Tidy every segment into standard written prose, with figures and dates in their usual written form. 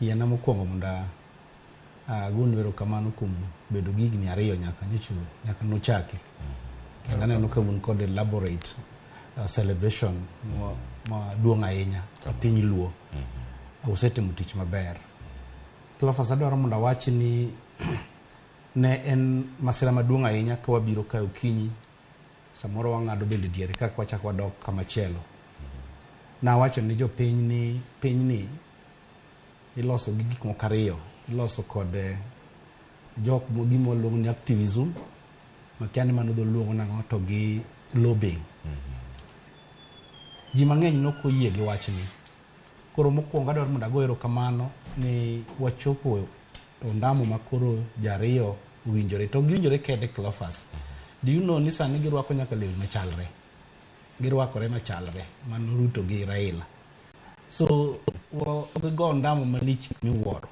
Yana mokwongo munda gun wero kamano kum bedo gigni ariyo nyaka nyocho nyaka nochaki. Kendo aneno ka un kod elaborate celebration ma duong' ahinya e piny Luo. Usetimo tich maber. Cleophas adwaro mondo awach ni ne en masira maduong' ahinya ka wabiro ka okinyi samoro wang'ado bende diere kaka wachako wadok kamachielo. Nawacho ni jopiny ni pinyni iloso gi gik moko ariyo. Iloso kod jok gima luongo ni activism makiani mano dho luongo nang'o to gi lobbying. Ji mang'eny nok oyie gi wachni. Koro mokwongo adwaro mondo ago erokamano ni wachopo ondamo makoro jariyo winjore to giwinjore kende Cleophas. Do you know ni sani girwako nyaka lewni machalre. Girwakore machalre mano Ruto gi Raila. So gigo ondamo malich miwuoro.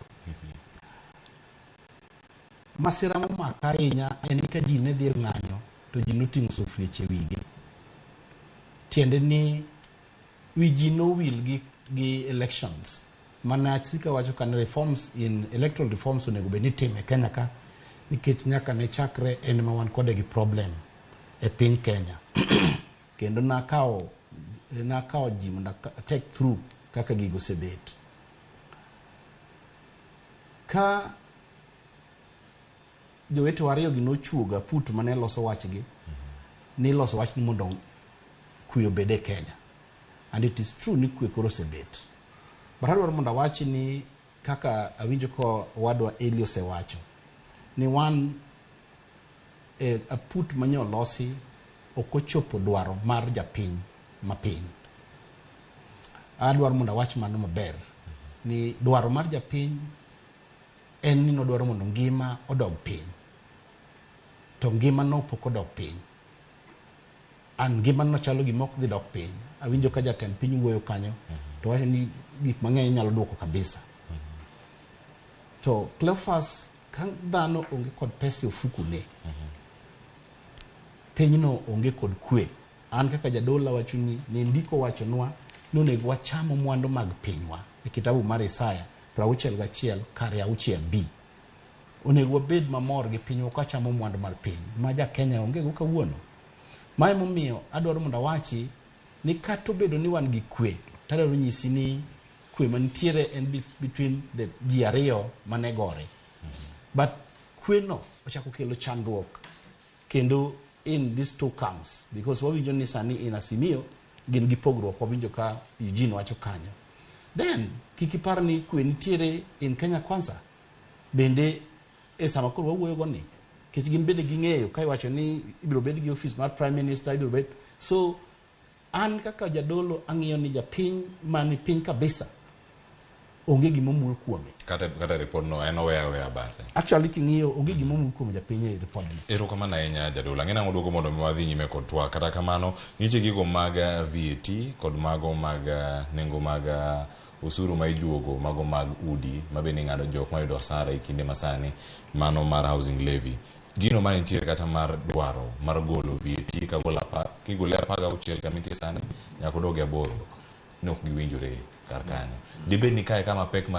Masira momaka ahinya en ka ji ne dhi ng'anyo to ji noting'o sufrieche wigi. Tiende ni wi ji nowil gi elections. Mana sika wacho kan reforms in electoral reforms onego bed ni time Kenya ka nikech nyaka ne chakre en ma wan kode gi problem e piny Kenya. Kendo nakawo ji mondo take through kaka gigo sebet. Ka jowete wariyo gi nochuoga aput mane loso wachgi ni loso wach ni mondo kwe obede Kenya. And it is true ni kwe koro sebet. But adwaro mondo awach ni kaka awinjo ko wadwa Eli osewacho ni wan aput manyo losi okochopo dwaro mar japiny mapiny. Adwaro mondo awach mano maber ni dwaro mar japiny en ni nodwaro mondo ngima odog piny. To ngima no pok odog piny. An ngima no chalo gi mok dhi dog piny. Awinjo ka jatend piny wuoyo kanyo to wacho ni gik mang'eny nyalo duoko kabisa. To Cleophas ka dhano onge kod pesa ofuku ne. Pinyno onge kod kwe. An kaka jadola wacho ni ndiko wachonwa nonego wachamo mwandu mag pinywa e kitabu mar Isaya 61 kare 6b. Onego wabed mamor gi pinywa ka chamo mwandu mar piny ma ja Kenya onge go kawuono. Mae momiyo adwaro mondo awachi ni kato bedo ni wan gi kwe. Tadwaro nyisi ni kwe mantiere en between the ji ariyo manegore. But kwe no ochako kelo chandruok kendo in these two camps because wawinjo ni sani in Asimio gin gi pogruok wawinjo ka Eugene wacho kanyo. Then kikipar ni kwe nitiere in Kenya Kwanza bende sama koro wawuoyo go ni kech gin bende ging'eyo ka iwacho ni ibiro bed gi office mar prime minister ibiro bed. So an kaka jadolo ang'iyo ni japiny mani piny kabisa onge gimomul kuome. Kata report no en oweya bathe. Actually king'iyo onge gimomul kuome japiny e report no. Erokamano ahinya jadolo. Ang'ena ng'oduogo mondo mi wadhi nyime kod twak. Kata kamano nitie gigo mag VAT kod mago mag nengo mag usuru ma ijuogo mago mag udi mabende ng'ado jok mayudo hasara e kinde masani mano mar housing levy. Gino mani nitie kata mar dwaro mar golo VAT kigole 16 kamitie sani nyaka doge 8 nok giwinjore kar kanyo. Dibed ni kae kama pek mar